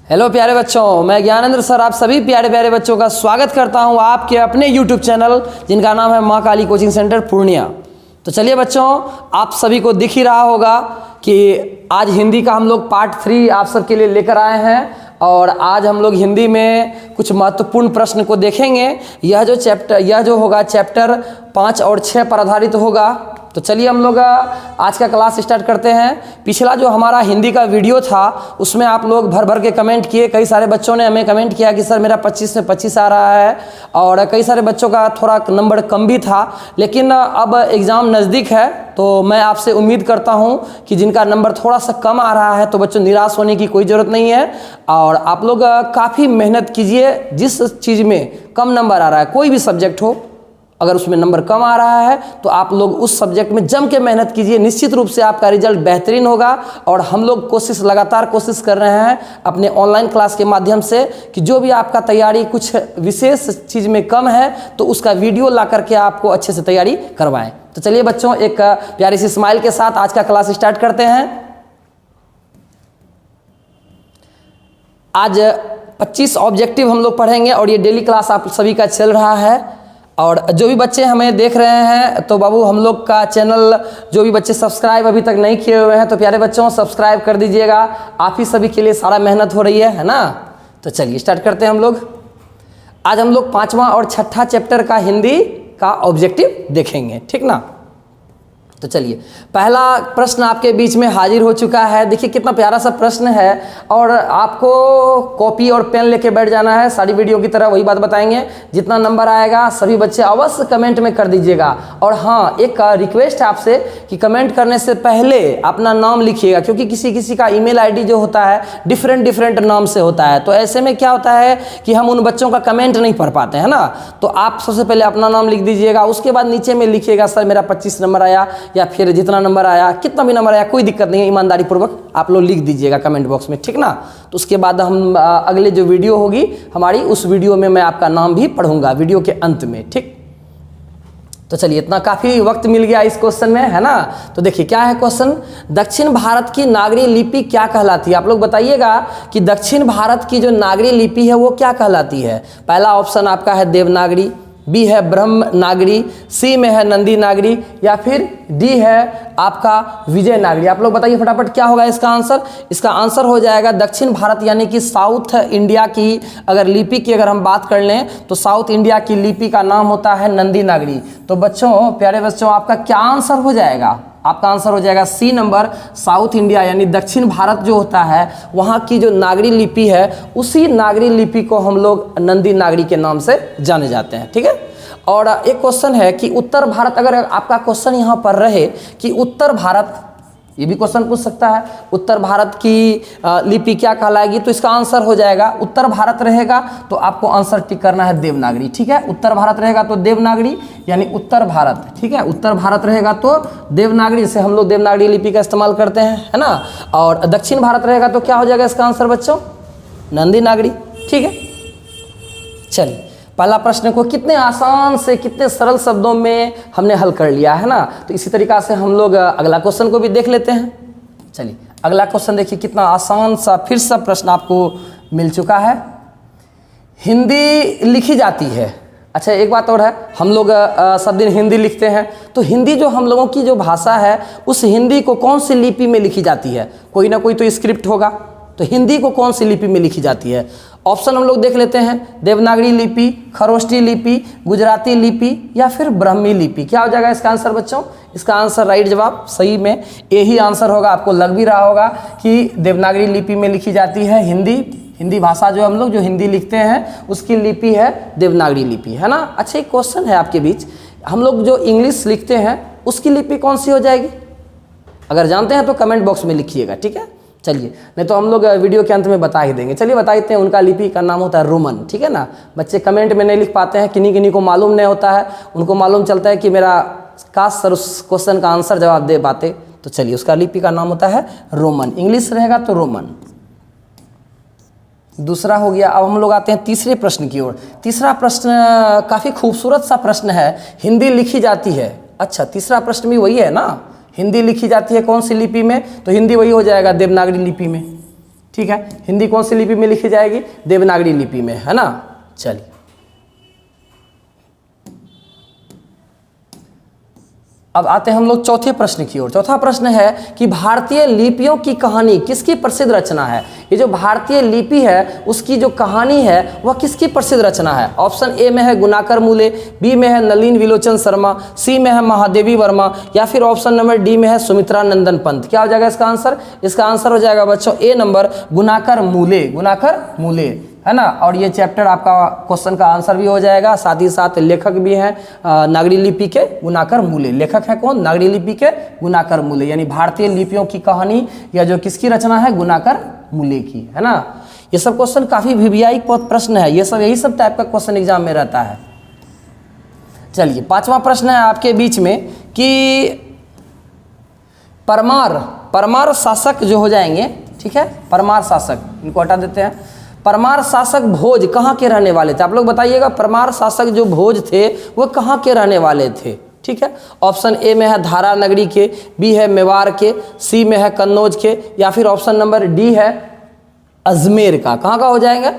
Hello प्यारे बच्चों, मैं ज्ञानेंद्र सर आप सभी प्यारे प्यारे बच्चों का स्वागत करता हूं आपके अपने YouTube चैनल जिनका नाम है माँ काली कोचिंग सेंटर पूर्णिया। तो चलिए बच्चों, आप सभी को दिख ही रहा होगा कि आज हिंदी का हम लोग पार्ट 3 आप सबके लिए लेकर आए हैं और आज हम लोग हिंदी में कुछ महत्वपूर्ण प्रश्न को देखेंगे। यह जो होगा चैप्टर 5 और 6 पर आधारित होगा। तो चलिए हम लोग आज का क्लास स्टार्ट करते हैं। पिछला जो हमारा हिंदी का वीडियो था उसमें आप लोग भर भर के कमेंट किए। कई सारे बच्चों ने हमें कमेंट किया कि सर मेरा 25 में 25 आ रहा है और कई सारे बच्चों का थोड़ा नंबर कम भी था। लेकिन अब एग्ज़ाम नज़दीक है तो मैं आपसे उम्मीद करता हूं कि जिनका नंबर थोड़ा सा कम आ रहा है तो बच्चों निराश होने की कोई ज़रूरत नहीं है और आप लोग काफ़ी मेहनत कीजिए। जिस चीज़ में कम नंबर आ रहा है, कोई भी सब्जेक्ट हो, अगर उसमें नंबर कम आ रहा है तो आप लोग उस सब्जेक्ट में जम के मेहनत कीजिए। निश्चित रूप से आपका रिजल्ट बेहतरीन होगा। और हम लोग लगातार कोशिश कर रहे हैं अपने ऑनलाइन क्लास के माध्यम से कि जो भी आपका तैयारी कुछ विशेष चीज़ में कम है तो उसका वीडियो ला करके आपको अच्छे से तैयारी करवाएं। तो चलिए बच्चों, एक प्यारी सी स्माइल के साथ आज का क्लास स्टार्ट करते हैं। आज 25 ऑब्जेक्टिव हम लोग पढ़ेंगे और ये डेली क्लास आप सभी का चल रहा है। और जो भी बच्चे हमें देख रहे हैं तो बाबू हम लोग का चैनल, जो भी बच्चे सब्सक्राइब अभी तक नहीं किए हुए हैं तो प्यारे बच्चों सब्सक्राइब कर दीजिएगा। आप ही सभी के लिए सारा मेहनत हो रही है ना। तो चलिए स्टार्ट करते हैं हम लोग। आज हम लोग 5वां और 6ठा चैप्टर का हिंदी का ऑब्जेक्टिव देखेंगे, ठीक ना। तो चलिए, पहला प्रश्न आपके बीच में हाजिर हो चुका है। देखिए कितना प्यारा सा प्रश्न है और आपको कॉपी और पेन लेके बैठ जाना है। सारी वीडियो की तरह वही बात बताएंगे। जितना नंबर आएगा सभी बच्चे अवश्य कमेंट में कर दीजिएगा। और हाँ, एक रिक्वेस्ट है आपसे कि कमेंट करने से पहले अपना नाम लिखिएगा, क्योंकि किसी किसी का ईमेल आईडी जो होता है डिफरेंट नाम से होता है। तो ऐसे में क्या होता है कि हम उन बच्चों का कमेंट नहीं पढ़ पाते हैं ना। तो आप सबसे पहले अपना नाम लिख दीजिएगा, उसके बाद नीचे में लिखिएगा सर मेरा 25 नंबर आया, या फिर जितना नंबर आया, कितना भी नंबर आया, कोई दिक्कत नहीं है। ईमानदारी पूर्वक आप लोग लिख दीजिएगा कमेंट बॉक्स में, ठीक ना। तो उसके बाद हम अगले जो वीडियो होगी हमारी, उस वीडियो में मैं आपका नाम भी पढ़ूंगा वीडियो के अंत में, ठीक। तो चलिए, इतना काफ़ी वक्त मिल गया इस क्वेश्चन में, है ना। तो देखिए क्या है क्वेश्चन। दक्षिण भारत की नागरी लिपि क्या कहलाती है। आप लोग बताइएगा कि दक्षिण भारत की जो नागरी लिपि है वो क्या कहलाती है। पहला ऑप्शन आपका है देवनागरी, बी है ब्रह्म नागरी, सी में है नंदी नागरी, या फिर डी है आपका विजय नागरी। आप लोग बताइए फटाफट क्या होगा इसका आंसर। इसका आंसर हो जाएगा दक्षिण भारत यानी कि साउथ इंडिया की अगर लिपि की अगर हम बात कर लें तो साउथ इंडिया की लिपि का नाम होता है नंदी नागरी। तो बच्चों, प्यारे बच्चों, आपका क्या आंसर हो जाएगा। आपका आंसर हो जाएगा सी नंबर, साउथ इंडिया यानी दक्षिण भारत जो होता है वहाँ की जो नागरी लिपि है उसी नागरी लिपि को हम लोग नंदी नागरी के नाम से जाने जाते हैं, ठीक है। और एक क्वेश्चन है कि उत्तर भारत, अगर आपका क्वेश्चन यहाँ पर रहे कि उत्तर भारत, ये भी क्वेश्चन पूछ सकता है, उत्तर भारत की लिपि क्या कहलाएगी, तो इसका आंसर हो जाएगा उत्तर भारत रहेगा तो आपको आंसर टिक करना है देवनागरी, ठीक है। उत्तर भारत रहेगा तो देवनागरी यानी उत्तर भारत, ठीक है। उत्तर भारत रहेगा तो देवनागरी से हम लोग देवनागरी लिपि का इस्तेमाल करते हैं, है ना। और दक्षिण भारत रहेगा तो क्या हो जाएगा इसका आंसर बच्चों, नंदी नागरी, ठीक है। चलिए, पहला प्रश्न को कितने आसान से कितने सरल शब्दों में हमने हल कर लिया, है ना। तो इसी तरीक़ा से हम लोग अगला क्वेश्चन को भी देख लेते हैं। चलिए, अगला क्वेश्चन देखिए कितना आसान सा फिर सा प्रश्न आपको मिल चुका है। हिंदी लिखी जाती है। अच्छा, एक बात और है, हम लोग सब दिन हिंदी लिखते हैं तो हिंदी जो हम लोगों की जो भाषा है उस हिंदी को कौन सी लिपि में लिखी जाती है। कोई ना कोई तो स्क्रिप्ट होगा, तो हिंदी को कौन सी लिपि में लिखी जाती है। ऑप्शन हम लोग देख लेते हैं, देवनागरी लिपि, खरोष्टी लिपि, गुजराती लिपि, या फिर ब्रह्मी लिपि। क्या हो जाएगा इसका आंसर बच्चों। इसका आंसर राइट जवाब सही में यही आंसर होगा। आपको लग भी रहा होगा कि देवनागरी लिपि में लिखी जाती है हिंदी भाषा, जो हम लोग जो हिंदी लिखते हैं उसकी लिपि है देवनागरी लिपि, है ना। अच्छा, एक क्वेश्चन है आपके बीच, हम लोग जो इंग्लिश लिखते हैं उसकी लिपि कौन सी हो जाएगी। अगर जानते हैं तो कमेंट बॉक्स में लिखिएगा, ठीक है। चलिए, नहीं तो हम लोग वीडियो के अंत में बता ही देंगे। चलिए बता देते हैं, उनका लिपि का नाम होता है रोमन, ठीक है ना। बच्चे कमेंट में नहीं लिख पाते हैं, किन्हीं को मालूम नहीं होता है, उनको मालूम चलता है कि मेरा काश सर उस क्वेश्चन का आंसर जवाब दे पाते। तो चलिए, उसका लिपि का नाम होता है रोमन, इंग्लिश रहेगा तो रोमन। दूसरा हो गया। अब हम लोग आते हैं तीसरे प्रश्न की ओर। तीसरा प्रश्न काफ़ी खूबसूरत सा प्रश्न है, हिंदी लिखी जाती है। अच्छा, तीसरा प्रश्न भी वही है ना, हिंदी लिखी जाती है कौन सी लिपि में, तो हिंदी वही हो जाएगा देवनागरी लिपि में। ठीक है। हिंदी कौन सी लिपि में लिखी जाएगी? देवनागरी लिपि में, है ना। चलिए अब आते हैं हम लोग चौथे प्रश्न की ओर। चौथा प्रश्न है कि भारतीय लिपियों की कहानी किसकी प्रसिद्ध रचना है? ये जो भारतीय लिपि है उसकी जो कहानी है वह किसकी प्रसिद्ध रचना है? ऑप्शन ए में है गुणाकर मूले, बी में है नलिन विलोचन शर्मा, सी में है महादेवी वर्मा, या फिर ऑप्शन नंबर डी में है सुमित्रा नंदन पंत। क्या हो जाएगा इसका आंसर? इसका आंसर हो जाएगा बच्चों ए नंबर, गुणाकर मूले, गुणाकर मूले, है ना। और ये चैप्टर आपका क्वेश्चन का आंसर भी हो जाएगा। साथ ही साथ लेखक भी हैं नागरी लिपि के गुणाकर मूले। लेखक है कौन? नागरी लिपि के गुणाकर मूले, यानी भारतीय लिपियों की कहानी या जो किसकी रचना है? गुणाकर मूले की, है ना। ये सब क्वेश्चन काफी वीवीआई प्रश्न है, ये सब यही सब टाइप का क्वेश्चन एग्जाम में रहता है। चलिए पांचवा प्रश्न है आपके बीच में कि परमार शासक जो हो जाएंगे, ठीक है, परमार शासक, इनको हटा देते हैं। परमार शासक भोज कहाँ के रहने वाले थे? आप लोग बताइएगा, परमार शासक जो भोज थे वो कहाँ के रहने वाले थे? ठीक है। ऑप्शन ए में है धारा नगरी के, बी है मेवाड़ के, सी में है कन्नौज के, या फिर ऑप्शन नंबर डी है अजमेर का। कहाँ का हो जाएगा?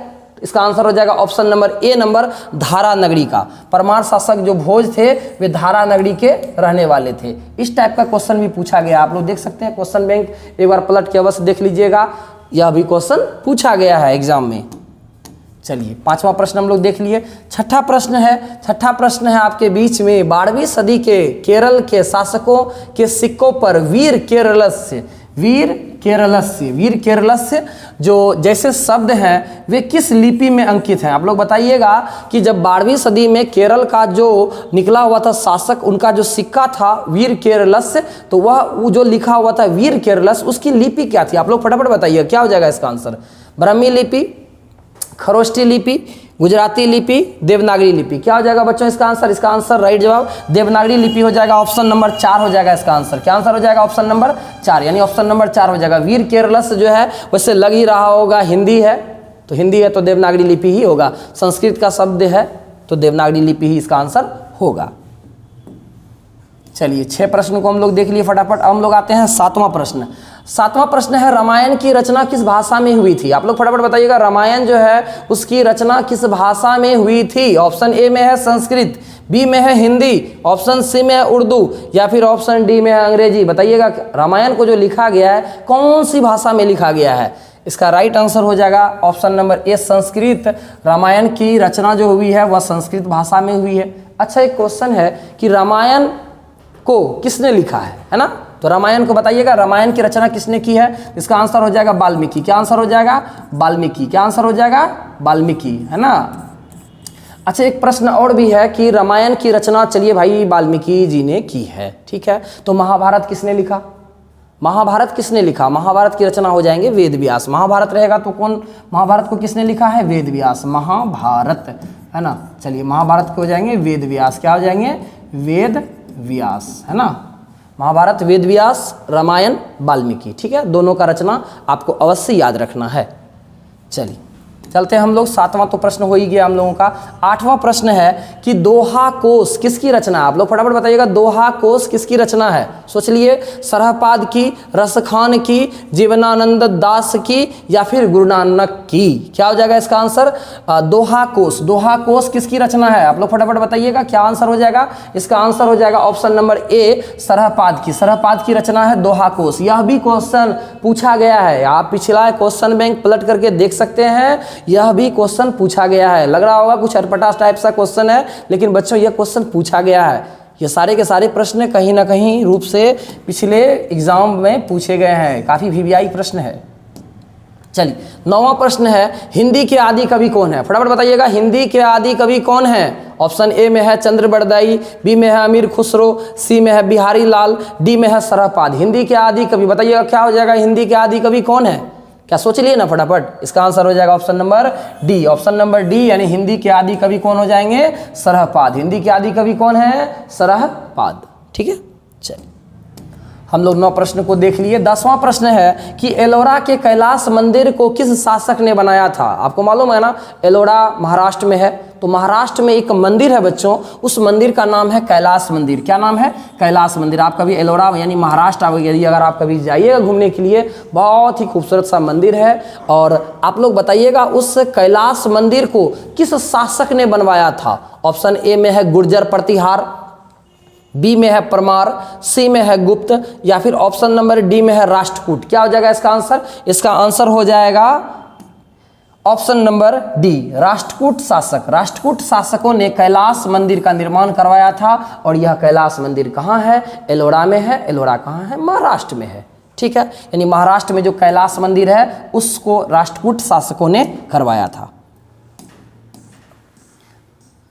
इसका आंसर हो जाएगा ऑप्शन नंबर ए नंबर, धारा नगरी का। परमार शासक जो भोज थे वे धारा नगरी के रहने वाले थे। इस टाइप का क्वेश्चन भी पूछा गया, आप लोग देख सकते हैं। क्वेश्चन बैंक एक बार पलट के अवश्य देख लीजिएगा, यह भी क्वेश्चन पूछा गया है एग्जाम में। चलिए पांचवा प्रश्न हम लोग देख लिए। छठा प्रश्न है आपके बीच में 12वीं सदी के केरल के शासकों के सिक्कों पर वीर केरलस्य जो जैसे शब्द हैं वे किस लिपि में अंकित हैं? आप लोग बताइएगा कि जब 12वीं सदी में केरल का जो निकला हुआ था शासक, उनका जो सिक्का था वीर केरलस्य, तो वह जो लिखा हुआ था वीर केरलस्य, उसकी लिपि क्या थी? आप लोग फटाफट बताइए क्या हो जाएगा इसका आंसर? ब्राह्मी लिपि, खरोष्टी लिपि, गुजराती लिपि, देवनागरी लिपि। क्या हो जाएगा बच्चों इसका आंसर? इसका आंसर राइट जवाब देवनागरी लिपि हो जाएगा। ऑप्शन नंबर 4 हो जाएगा इसका आंसर। क्या आंसर हो जाएगा? ऑप्शन नंबर 4, यानी ऑप्शन नंबर 4 हो जाएगा। वीर केरलस्य जो है वैसे लग ही रहा होगा हिंदी है, तो हिंदी है तो देवनागरी लिपि ही होगा। संस्कृत का शब्द है तो देवनागरी लिपि ही इसका आंसर होगा। चलिए 6 प्रश्न को हम लोग देख लिए फटाफट। अब हम लोग आते हैं 7वां प्रश्न। 7वां प्रश्न है रामायण की रचना किस भाषा में हुई थी? आप लोग फटाफट बताइएगा, रामायण जो है उसकी रचना किस भाषा में हुई थी? ऑप्शन ए में है संस्कृत, बी में है हिंदी, ऑप्शन सी में है उर्दू, या फिर ऑप्शन डी में है अंग्रेजी। बताइएगा रामायण को जो लिखा गया है कौन सी भाषा में लिखा गया है? इसका राइट आंसर हो जाएगा option number A Sanskrit. Ramayana की रचना जो हुई है वह संस्कृत भाषा में हुई है। अच्छा एक क्वेश्चन है कि रामायण को किसने लिखा है ना? तो रामायण को बताइएगा, रामायण की रचना किसने की है? इसका आंसर हो जाएगा वाल्मीकि। क्या आंसर हो जाएगा? वाल्मीकि। क्या आंसर हो जाएगा? वाल्मीकि, है ना। अच्छा एक प्रश्न और भी है कि रामायण की रचना चलिए भाई वाल्मीकि जी ने की है, ठीक है, तो महाभारत किसने लिखा? महाभारत किसने लिखा? महाभारत की रचना हो जाएंगे वेद व्यास। महाभारत रहेगा तो कौन? महाभारत को किसने लिखा है? वेद व्यास। महाभारत, है ना। चलिए महाभारत को हो जाएंगे वेद व्यास। क्या हो जाएंगे? वेद व्यास, है ना। महाभारत वेद व्यास, रामायण वाल्मीकि, ठीक है। दोनों का रचना आपको अवश्य याद रखना है। चलिए चलते हैं हम लोग। 7वां तो प्रश्न हो ही गया हम लोगों का। 8वां प्रश्न है कि दोहा कोश किसकी रचना है? आप लोग फटाफट बताइएगा दोहा कोश किसकी रचना है? सोच लिए, सरहपाद की, रसखान की, जीवनानंद दास की, या फिर गुरु नानक की। क्या हो जाएगा इसका आंसर? दोहा कोश। दोहा कोश किसकी रचना है? आप लोग फटाफट बताइएगा क्या आंसर हो जाएगा? इसका आंसर हो जाएगा ऑप्शन नंबर ए सरहपाद की। सरहपाद की रचना है दोहा कोश। यह भी क्वेश्चन पूछा गया है, आप पिछला क्वेश्चन बैंक पलट करके देख सकते हैं, यह भी क्वेश्चन पूछा गया है। लग रहा होगा कुछ अटपटा टाइप सा क्वेश्चन है, लेकिन बच्चों यह क्वेश्चन पूछा गया है। ये सारे के सारे प्रश्न कहीं ना कहीं रूप से पिछले एग्जाम में पूछे गए हैं, काफी वीवीआई प्रश्न है। चलिए 9वां प्रश्न है हिंदी के आदि कवि कौन है? फटाफट बताइएगा हिंदी के आदि कवि कौन है? ऑप्शन ए में है चंद्र बरदाई, बी में है अमीर खुसरो, सी में है बिहारी लाल, डी में है सरहपाद। हिंदी के आदि कवि बताइएगा क्या हो जाएगा? हिंदी के आदि कवि कौन है? क्या सोच लिए ना फटाफट? इसका आंसर हो जाएगा option number D. Option number D, यानी हिंदी के आदि कवि कौन हो जाएंगे? सरहपाद। हिंदी के आदि कवि कौन है? सरहपाद, ठीक है। चलिए हम लोग 9 प्रश्न को देख लिए। 10वां प्रश्न है कि एलोरा के कैलाश मंदिर को किस शासक ने बनाया था? आपको मालूम है ना, एलोरा महाराष्ट्र में है, तो महाराष्ट्र में एक मंदिर है बच्चों, उस मंदिर का नाम है कैलाश मंदिर। क्या नाम है? कैलाश मंदिर। आप कभी एलोरा यानी महाराष्ट्र यदि अगर आप कभी जाइएगा घूमने के लिए, बहुत ही खूबसूरत सा मंदिर है। और आप लोग बताइएगा उस कैलाश मंदिर को किस शासक ने बनवाया था? ऑप्शन ए में है गुर्जर प्रतिहार, बी में है परमार, सी में है गुप्त, या फिर ऑप्शन नंबर डी में है राष्ट्रकूट। क्या हो जाएगा इसका आंसर? इसका आंसर हो जाएगा ऑप्शन नंबर डी, राष्ट्रकूट शासक। राष्ट्रकूट शासकों ने कैलाश मंदिर का निर्माण करवाया था। और यह कैलाश मंदिर कहाँ है? एलोरा में है। एलोरा कहाँ है? महाराष्ट्र में है। ठीक है, यानी महाराष्ट्र में जो कैलाश मंदिर है उसको राष्ट्रकूट शासकों ने करवाया था।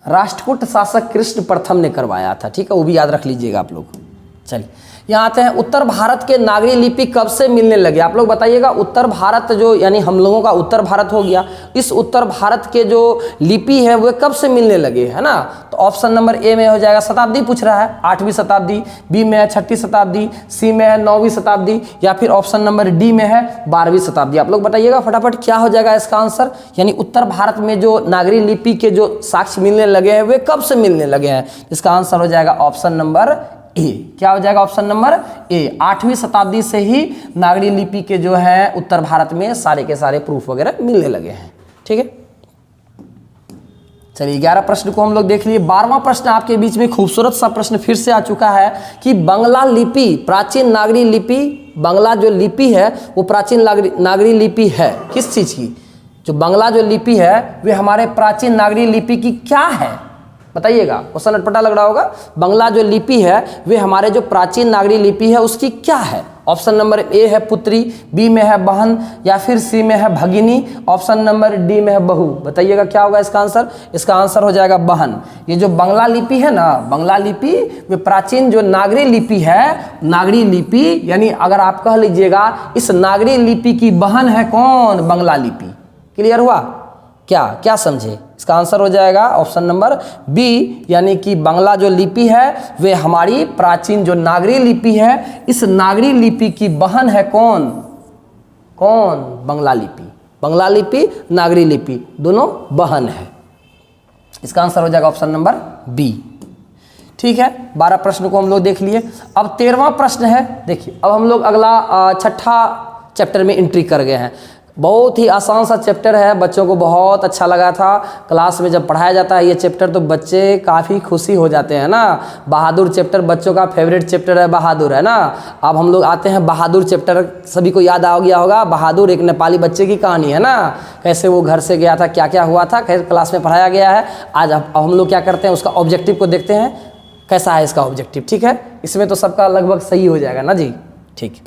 राष्ट्रकूट शासक कृष्ण प्रथम ने करवाया था। ठीक है, वो भी याद रख लीजिएगा आप लोग। चलिए यहाँ आते हैं, उत्तर भारत के नागरी लिपि कब से मिलने लगे? आप लोग बताइएगा। उत्तर भारत जो यानी हम लोगों का उत्तर भारत हो गया, इस उत्तर भारत के जो लिपि है वो कब से मिलने लगे, है ना? तो ऑप्शन नंबर ए में हो जाएगा, शताब्दी पूछ रहा है, 8वीं शताब्दी, बी में है 6ठी शताब्दी, सी में है 9वीं शताब्दी, या फिर ऑप्शन नंबर डी में है 12वीं शताब्दी। आप लोग बताइएगा फटाफट क्या हो जाएगा इसका आंसर। यानी उत्तर भारत में जो नागरी लिपि के जो साक्ष्य मिलने लगे हैं वे कब से मिलने लगे हैं? इसका आंसर हो जाएगा ऑप्शन नंबर ए। क्या हो जाएगा? ऑप्शन नंबर ए, 8वीं शताब्दी से ही नागरी लिपि के जो है उत्तर भारत में सारे के सारे प्रूफ वगैरह मिलने लगे हैं। ठीक है, चलिए 11 प्रश्न को हम लोग देख लिए। 12वां प्रश्न आपके बीच में खूबसूरत सा प्रश्न फिर से आ चुका है कि बांग्ला लिपि प्राचीन नागरी लिपि, बांग्ला जो लिपि है वो प्राचीन नागरी लिपि है किस चीज की? जो बांग्ला जो लिपि है वे हमारे प्राचीन नागरी लिपि की क्या है? बताइएगा, क्वेश्चन अटपटा लग रहा होगा। बांग्ला जो लिपि है वे हमारे जो प्राचीन नागरी लिपि है उसकी क्या है? ऑप्शन नंबर ए है पुत्री, बी में है बहन, या फिर सी में है भगिनी, ऑप्शन नंबर डी में है बहू। बताइएगा क्या होगा इसका आंसर? इसका आंसर हो जाएगा बहन। ये जो बांग्ला लिपि है ना, बांग्ला लिपि वे प्राचीन जो नागरी लिपि है, नागरी लिपि यानी अगर आप कह लीजिएगा इस नागरी लिपि की बहन है कौन? बांग्ला लिपि। क्लियर हुआ? क्या समझे? इसका आंसर हो जाएगा ऑप्शन नंबर बी, यानी कि बांग्ला जो लिपि है वे हमारी प्राचीन जो नागरी लिपि है, इस नागरी लिपि की बहन है कौन? बांग्ला लिपि। बांग्ला लिपि, नागरी लिपि दोनों बहन है। इसका आंसर हो जाएगा ऑप्शन नंबर बी। ठीक है, 12 प्रश्न को हम लोग देख लिए। अब 13वां प्रश्न है, देखिए अब हम लोग अगला छठा चैप्टर में एंट्री कर गए हैं। बहुत ही आसान सा चैप्टर है, बच्चों को बहुत अच्छा लगा था। क्लास में जब पढ़ाया जाता है ये चैप्टर तो बच्चे काफ़ी खुशी हो जाते हैं ना। बहादुर चैप्टर बच्चों का फेवरेट चैप्टर है, बहादुर, है ना। अब हम लोग आते हैं बहादुर चैप्टर। सभी को याद आ गया होगा, बहादुर एक नेपाली बच्चे की कहानी है ना, कैसे वो घर से गया था, क्या क्या हुआ था, कैसे क्लास में पढ़ाया गया है। आज अब हम लोग क्या करते हैं, उसका ऑब्जेक्टिव को देखते हैं कैसा है इसका ऑब्जेक्टिव। ठीक है, इसमें तो सबका लगभग सही हो जाएगा ना जी। ठीक,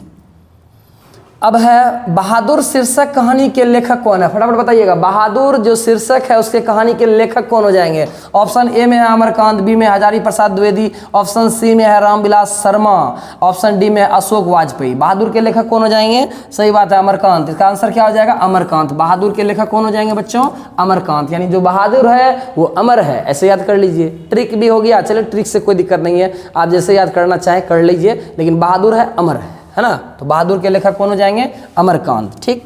अब है बहादुर शीर्षक कहानी के लेखक कौन है? फटाफट बताइएगा, बहादुर जो शीर्षक है उसके कहानी के लेखक कौन हो जाएंगे? ऑप्शन ए में है अमरकांत, बी में हजारी प्रसाद द्विवेदी, ऑप्शन सी में है रामविलास शर्मा, ऑप्शन डी में अशोक वाजपेयी। बहादुर के लेखक कौन हो जाएंगे? सही बात है, अमरकांत। इसका आंसर क्या हो जाएगा? अमरकांत। बहादुर के लेखक कौन हो जाएंगे बच्चों? अमरकांत। यानी जो बहादुर है वो अमर है, ऐसे याद कर लीजिए। ट्रिक भी हो गया, चलिए ट्रिक से कोई दिक्कत नहीं है, आप जैसे याद करना चाहें कर लीजिए, लेकिन बहादुर है, अमर है ना। तो बहादुर के लेखक कौन हो जाएंगे? अमरकांत। ठीक,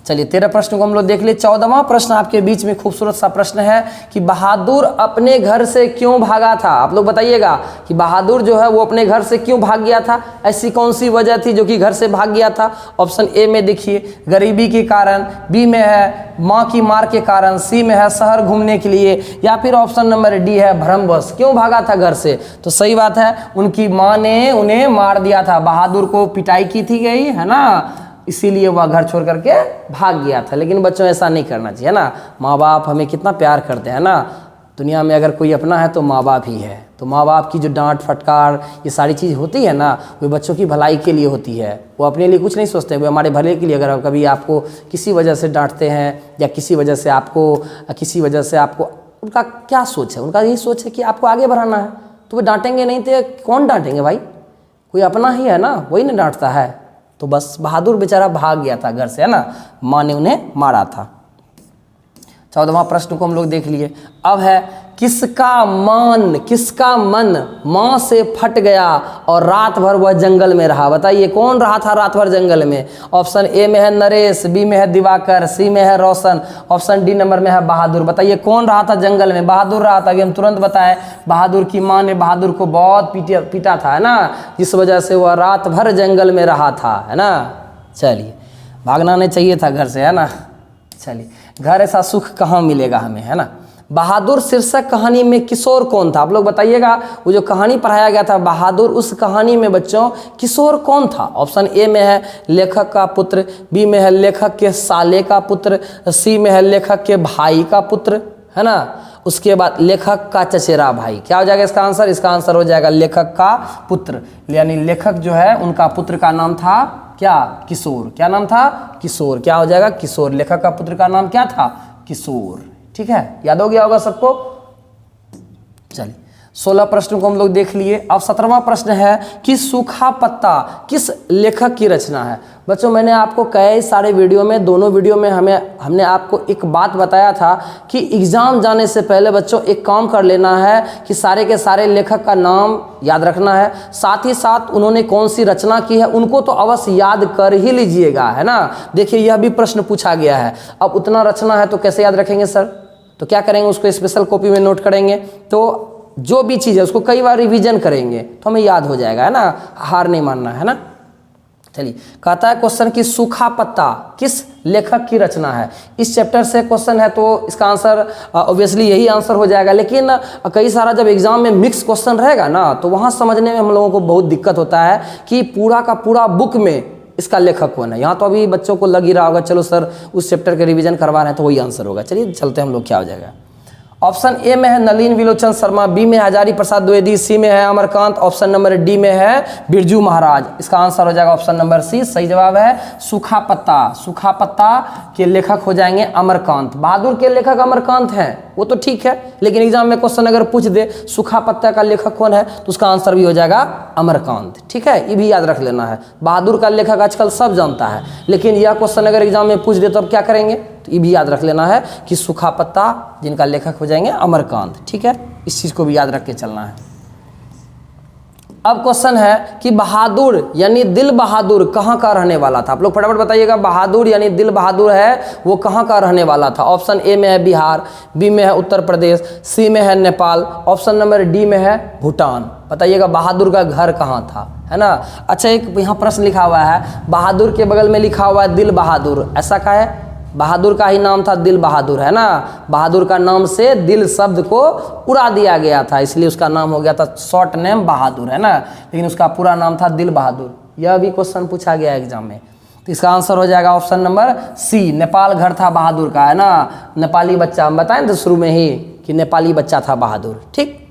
चलिए 13 प्रश्न को हम लोग देख लिए। 14वां प्रश्न आपके बीच में खूबसूरत सा प्रश्न है कि बहादुर अपने घर से क्यों भागा था? आप लोग बताइएगा कि बहादुर जो है वो अपने घर से क्यों भाग गया था? ऐसी कौन सी वजह थी जो कि घर से भाग गया था? ऑप्शन ए में देखिए गरीबी के कारण, बी में है माँ की मार के कारण, सी में है शहर घूमने के लिए, या फिर ऑप्शन नंबर डी है भ्रमवश। क्यों भागा था घर से? तो सही बात है, उनकी माँ ने उन्हें मार दिया था, बहादुर को पिटाई की थी गई, है ना, इसीलिए वह घर छोड़ करके भाग गया था। लेकिन बच्चों ऐसा नहीं करना चाहिए ना। माँ बाप हमें कितना प्यार करते हैं ना। दुनिया में अगर कोई अपना है तो माँ बाप ही है। तो माँ बाप की जो डांट फटकार ये सारी चीज़ होती है ना, वो बच्चों की भलाई के लिए होती है। वो अपने लिए कुछ नहीं सोचते, वो हमारे भले के लिए। अगर कभी आपको किसी वजह से डांटते हैं या किसी वजह से आपको उनका क्या सोच है? उनका यही सोच है कि आपको आगे बढ़ाना है। तो वो डांटेंगे नहीं तो कौन डांटेंगे भाई? कोई अपना ही है ना, वही नहीं डांटता है। तो बस बहादुर बेचारा भाग गया था घर से, है ना, माँ ने उन्हें मारा था। 14वां प्रश्न को हम लोग देख लिए। अब है किसका मन माँ से फट गया और रात भर वह जंगल में रहा। बताइए कौन रहा था रात भर जंगल में। ऑप्शन ए में है नरेश, बी में है दिवाकर, सी में है रोशन, ऑप्शन डी नंबर में है बहादुर। बताइए कौन रहा था जंगल में। बहादुर रहा था। अभी हम तुरंत बताएं, बहादुर की माँ ने बहादुर को बहुत पीटा था, है ना, जिस वजह से वह रात भर जंगल में रहा था, है ना। चलिए, भागना नहीं चाहिए था घर से, है ना। चलिए, घर ऐसा सुख कहाँ मिलेगा हमें, है ना। बहादुर शीर्षक कहानी में किशोर कौन था। आप लोग बताइएगा, वो जो कहानी पढ़ाया गया था बहादुर, उस कहानी में बच्चों किशोर कौन था। ऑप्शन ए में है लेखक का पुत्र, बी में है लेखक के साले का पुत्र, सी में है लेखक के भाई का पुत्र, है ना। उसके बाद लेखक का चचेरा भाई। क्या हो जाएगा इसका आंसर। इसका आंसर हो जाएगा लेखक का पुत्र, यानी लेखक जो है उनका पुत्र का नाम था क्या, किशोर। क्या नाम था, किशोर। क्या हो जाएगा, किशोर। लेखक का पुत्र का नाम क्या था, किशोर। ठीक है, याद हो गया होगा सबको। चलिए, 16 प्रश्नों को हम लोग देख लिए। अब 17वां प्रश्न है कि सूखा पत्ता किस लेखक की रचना है। बच्चों, मैंने आपको कई सारे वीडियो में, दोनों वीडियो में हमने आपको एक बात बताया था कि एग्ज़ाम जाने से पहले बच्चों एक काम कर लेना है कि सारे के सारे लेखक का नाम याद रखना है, साथ ही साथ उन्होंने कौन सी रचना की है उनको तो अवश्य याद कर ही लीजिएगा, है ना। देखिए, यह भी प्रश्न पूछा गया है। अब उतना रचना है तो कैसे याद रखेंगे सर। तो क्या करेंगे, उसको स्पेशल कॉपी में नोट करेंगे, तो जो भी चीज़ है उसको कई बार रिवीजन करेंगे तो हमें याद हो जाएगा, है ना। हार नहीं मानना, है ना। चलिए, कहता है क्वेश्चन कि सूखा पत्ता किस लेखक की रचना है। इस चैप्टर से क्वेश्चन है तो इसका आंसर ऑब्वियसली यही आंसर हो जाएगा। लेकिन कई सारा जब एग्जाम में मिक्स क्वेश्चन रहेगा ना, तो वहाँ समझने में हम लोगों को बहुत दिक्कत होता है कि पूरा का पूरा बुक में इसका लेखक कौन है। यहाँ तो अभी बच्चों को लग ही रहा होगा चलो सर उस चैप्टर के रिवीजन करवा रहे हैं तो वही आंसर होगा। चलिए चलते हैं हम लोग, क्या हो जाएगा। ऑप्शन ए में है नलिन विलोचन शर्मा, बी में है हजारी प्रसाद द्विवेदी, सी में है अमरकांत, ऑप्शन नंबर डी में है बिरजू महाराज। इसका आंसर हो जाएगा ऑप्शन नंबर सी। सही जवाब है सूखा पत्ता। सूखा पत्ता के लेखक हो जाएंगे अमरकांत। बहादुर के लेखक अमरकांत हैं वो तो ठीक है, लेकिन एग्जाम में क्वेश्चन अगर पूछ दे सूखा पत्ता का लेखक कौन है तो उसका आंसर भी हो जाएगा अमरकांत। ठीक है, ये भी याद रख लेना है। बहादुर का लेखक आजकल सब जानता है, लेकिन यह क्वेश्चन अगर एग्जाम में पूछ दे तो अब क्या करेंगे, तो ये भी याद रख लेना है कि सूखा पत्ता जिनका लेखक हो जाएंगे अमरकांत। ठीक है, इस चीज़ को भी याद रख के चलना है। अब क्वेश्चन है कि बहादुर यानी दिल बहादुर कहाँ का रहने वाला था। आप लोग फटाफट बताइएगा, बहादुर यानी दिल बहादुर है वो कहाँ का रहने वाला था। ऑप्शन ए में है बिहार, बी में है उत्तर प्रदेश, सी में है नेपाल, ऑप्शन नंबर डी में है भूटान। बताइएगा बहादुर का घर कहाँ था, है ना। अच्छा, एक यहाँ प्रश्न लिखा हुआ है, बहादुर के बगल में लिखा हुआ है दिल बहादुर, ऐसा का है। बहादुर का ही नाम था दिल बहादुर, है ना। बहादुर का नाम से दिल शब्द को उड़ा दिया गया था, इसलिए उसका नाम हो गया था शॉर्ट नेम बहादुर, है ना। लेकिन उसका पूरा नाम था दिल बहादुर। यह भी क्वेश्चन पूछा गया एग्जाम में, तो इसका आंसर हो जाएगा ऑप्शन नंबर सी। नेपाल घर था बहादुर का, है ना। नेपाली बच्चा, हम बताएं तो शुरू में ही कि नेपाली बच्चा था बहादुर। ठीक,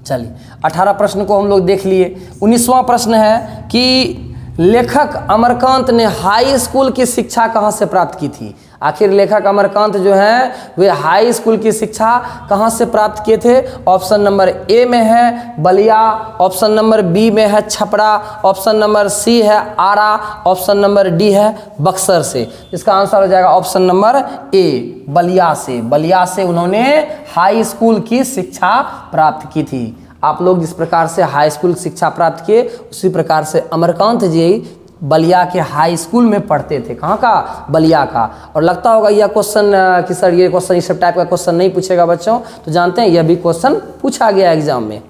चलिए 18 प्रश्न को हम लोग देख लिए। 19वां प्रश्न है कि लेखक अमरकांत ने हाई स्कूल की शिक्षा कहाँ से प्राप्त की थी। आखिर लेखक अमरकांत जो हैं वे हाई स्कूल की शिक्षा कहाँ से प्राप्त किए थे। ऑप्शन नंबर ए में है बलिया, ऑप्शन नंबर बी में है छपरा, ऑप्शन नंबर सी है आरा, ऑप्शन नंबर डी है बक्सर से। इसका आंसर हो जाएगा ऑप्शन नंबर ए, बलिया से। बलिया से उन्होंने हाई स्कूल की शिक्षा प्राप्त की थी। आप लोग जिस प्रकार से हाई स्कूल शिक्षा प्राप्त किए उसी प्रकार से अमरकांत जी बलिया के हाई स्कूल में पढ़ते थे। कहाँ का, बलिया का। और लगता होगा यह क्वेश्चन कि सर ये क्वेश्चन इस टाइप का क्वेश्चन नहीं पूछेगा बच्चों, तो जानते हैं यह भी क्वेश्चन पूछा गया एग्जाम में।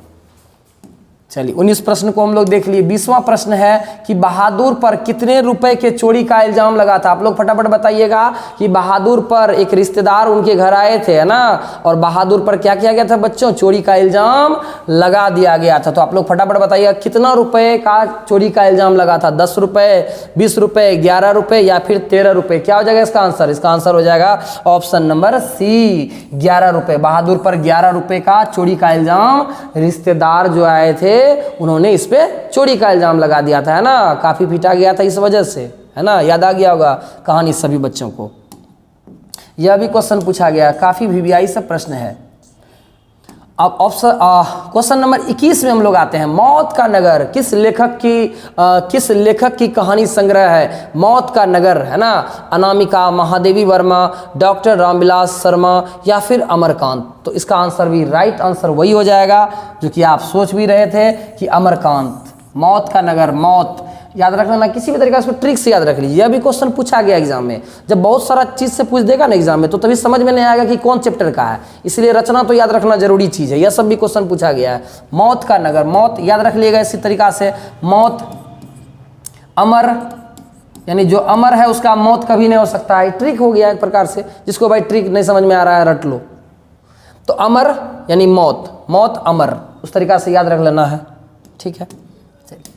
चलिए 19 प्रश्न को हम लोग देख लिए। 20वां प्रश्न है कि बहादुर पर कितने रुपए के चोरी का इल्जाम लगा था। आप लोग फटाफट बताइएगा कि बहादुर पर एक रिश्तेदार उनके घर आए थे, है ना, और बहादुर पर क्या किया गया था बच्चों, चोरी का इल्जाम लगा दिया गया था। तो आप लोग फटाफट बताइएगा कितना रुपए का चोरी का इल्जाम लगा था। 10 रुपए, 20 रुपए, 11 रुपए या फिर 13 रुपए। क्या हो जाएगा इसका आंसर। इसका आंसर हो जाएगा ऑप्शन नंबर सी, 11 रुपए। बहादुर पर 11 रुपए का चोरी का इल्जाम रिश्तेदार जो आए थे उन्होंने इस पे चोरी का इल्जाम लगा दिया था, है ना। काफी पीटा गया था इस वजह से, है ना। याद आ गया होगा कहानी सभी बच्चों को। यह भी क्वेश्चन पूछा गया, काफी वीवीआई सब प्रश्न है। अब ऑप्शन क्वेश्चन नंबर 21 में हम लोग आते हैं। मौत का नगर किस लेखक की कहानी संग्रह है? मौत का नगर, है ना, अनामिका, महादेवी वर्मा, डॉक्टर रामविलास शर्मा या फिर अमरकांत। तो इसका आंसर भी राइट आंसर वही हो जाएगा जो कि आप सोच भी रहे थे कि अमरकांत। मौत का नगर, मौत याद रख लेना, किसी भी तरीके से ट्रिक से याद रख लीजिए। यह भी क्वेश्चन पूछा गया एग्जाम में, जब बहुत सारा चीज़ से पूछ देगा ना एग्जाम में तो तभी समझ में नहीं आएगा कि कौन चैप्टर का है, इसलिए रचना तो याद रखना जरूरी चीज़ है। यह सब भी क्वेश्चन पूछा गया है। मौत का नगर, मौत याद रख लिएगा इसी तरीका से। मौत, अमर, यानी जो अमर है उसका मौत कभी नहीं हो सकता है। ट्रिक हो गया एक प्रकार से, जिसको भाई ट्रिक नहीं समझ में आ रहा है रट लो। तो अमर यानी मौत, मौत अमर, उस तरीका से याद रख लेना है, ठीक है।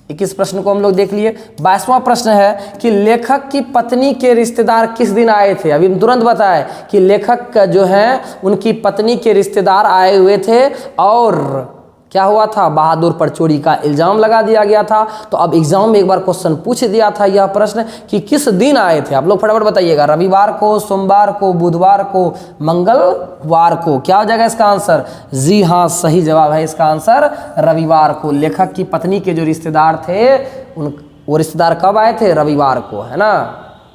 21 प्रश्न को हम लोग देख लिए। 22वां प्रश्न है कि लेखक की पत्नी के रिश्तेदार किस दिन आए थे? अभी तुरंत बताए कि लेखक का जो है उनकी पत्नी के रिश्तेदार आए हुए थे और क्या हुआ था? बहादुर पर चोरी का इल्जाम लगा दिया गया था। तो अब एग्जाम में एक बार क्वेश्चन पूछ दिया था यह प्रश्न कि किस दिन आए थे। आप लोग फटाफट बताइएगा, रविवार को, सोमवार को, बुधवार को, मंगलवार को। क्या हो जाएगा इसका आंसर? जी हाँ, सही जवाब है इसका आंसर रविवार को। लेखक की पत्नी के जो रिश्तेदार थे वो रिश्तेदार कब आए थे? रविवार को, है ना।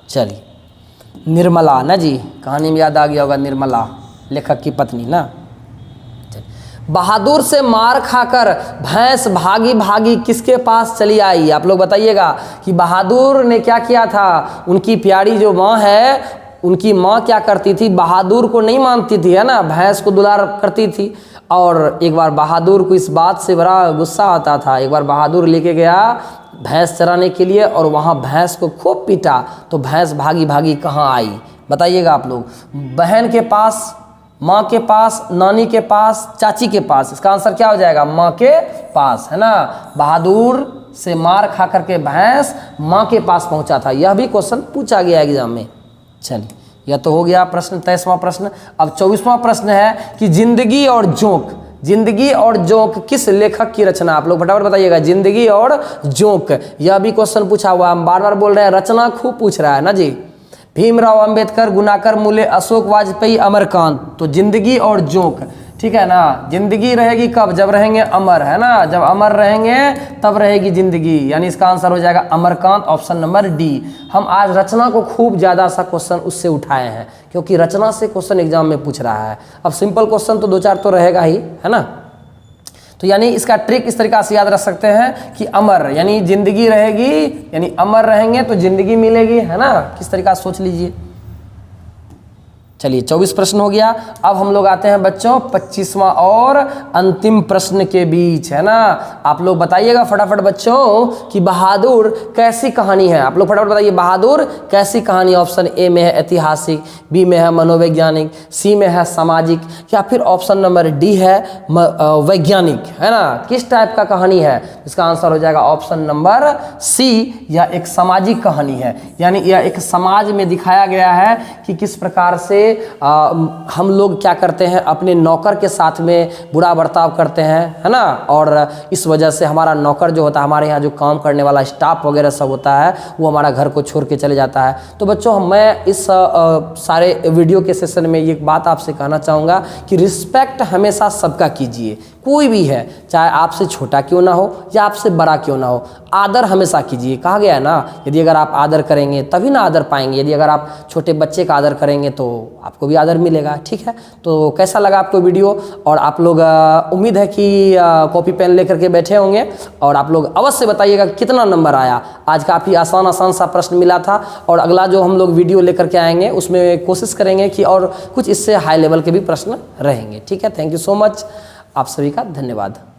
चलिए, निर्मला ना जी, कहानी में याद आ गया होगा, निर्मला लेखक की पत्नी ना। बहादुर से मार खाकर भैंस भागी भागी किसके पास चली आई? आप लोग बताइएगा कि बहादुर ने क्या किया था। उनकी प्यारी जो माँ है, उनकी माँ क्या करती थी? बहादुर को नहीं मानती थी, है ना, भैंस को दुलार करती थी। और एक बार बहादुर को इस बात से बड़ा गुस्सा आता था। एक बार बहादुर लेके गया भैंस चराने के लिए और वहाँ भैंस को खूब पीटा, तो भैंस भागी भागी कहाँ आई? बताइएगा आप लोग। बहन के पास, माँ के पास, नानी के पास, चाची के पास। इसका आंसर क्या हो जाएगा? माँ के पास, है ना। बहादुर से मार खा करके भैंस माँ के पास पहुँचा था। यह भी क्वेश्चन पूछा गया एग्जाम में। चलिए, यह तो हो गया प्रश्न, 23वां प्रश्न। अब 24वां प्रश्न है कि जिंदगी और जोंक, जिंदगी और जोंक किस लेखक की रचना? आप लोग फटाफट बताइएगा, जिंदगी और जोंक। यह भी क्वेश्चन पूछा हुआ, हम बार बार बोल रहे हैं, रचना खूब पूछ रहा है ना जी। भीमराव अंबेडकर, गुनाकर मुले, अशोक वाजपेयी, अमरकांत। तो जिंदगी और जोंक, ठीक है ना। जिंदगी रहेगी कब? जब रहेंगे अमर, है ना। जब अमर रहेंगे तब रहेगी जिंदगी, यानी इसका आंसर हो जाएगा अमरकांत, ऑप्शन नंबर डी। हम आज रचना को खूब ज़्यादा सा क्वेश्चन उससे उठाए हैं, क्योंकि रचना से क्वेश्चन एग्जाम में पूछ रहा है। अब सिंपल क्वेश्चन तो 2-4 तो रहेगा ही, है ना। तो यानी इसका ट्रिक इस तरीका से याद रख सकते हैं कि अमर यानी जिंदगी रहेगी, यानी अमर रहेंगे तो जिंदगी मिलेगी, है ना। किस तरीका से सोच लीजिए। चलिए, 24 प्रश्न हो गया। अब हम लोग आते हैं बच्चों 25वां और अंतिम प्रश्न के बीच, है ना। आप लोग बताइएगा फटाफट बच्चों कि बहादुर कैसी कहानी है। आप लोग फटाफट बताइए, बहादुर कैसी कहानी? ऑप्शन ए में है ऐतिहासिक, बी में है मनोवैज्ञानिक, सी में है सामाजिक, या फिर ऑप्शन नंबर डी है वैज्ञानिक, है ना। किस टाइप का कहानी है? इसका आंसर हो जाएगा ऑप्शन नंबर सी, यह एक सामाजिक कहानी है। यानी यह एक समाज में दिखाया गया है कि किस प्रकार से हम लोग क्या करते हैं, अपने नौकर के साथ में बुरा बर्ताव करते हैं, है ना। और इस वजह से हमारा नौकर जो होता है, हमारे यहाँ जो काम करने वाला स्टाफ वगैरह सब होता है, वो हमारा घर को छोड़ के चले जाता है। तो बच्चों, मैं इस सारे वीडियो के सेशन में ये बात आपसे कहना चाहूँगा कि रिस्पेक्ट हमेशा सबका कीजिए, कोई भी है, चाहे आपसे छोटा क्यों ना हो या आपसे बड़ा क्यों ना हो, आदर हमेशा कीजिए। कहा गया है ना, यदि अगर आप आदर करेंगे तभी ना आदर पाएंगे। यदि अगर आप छोटे बच्चे का आदर करेंगे तो आपको भी आदर मिलेगा, ठीक है। तो कैसा लगा आपको वीडियो? और आप लोग उम्मीद है कि कॉपी पेन लेकर के बैठे होंगे, और आप लोग अवश्य बताइएगा कितना नंबर आया। आज काफ़ी आसान आसान सा प्रश्न मिला था, और अगला जो हम लोग वीडियो लेकर के आएंगे उसमें कोशिश करेंगे कि और कुछ इससे हाई लेवल के भी प्रश्न रहेंगे, ठीक है। थैंक यू सो मच, आप सभी का धन्यवाद।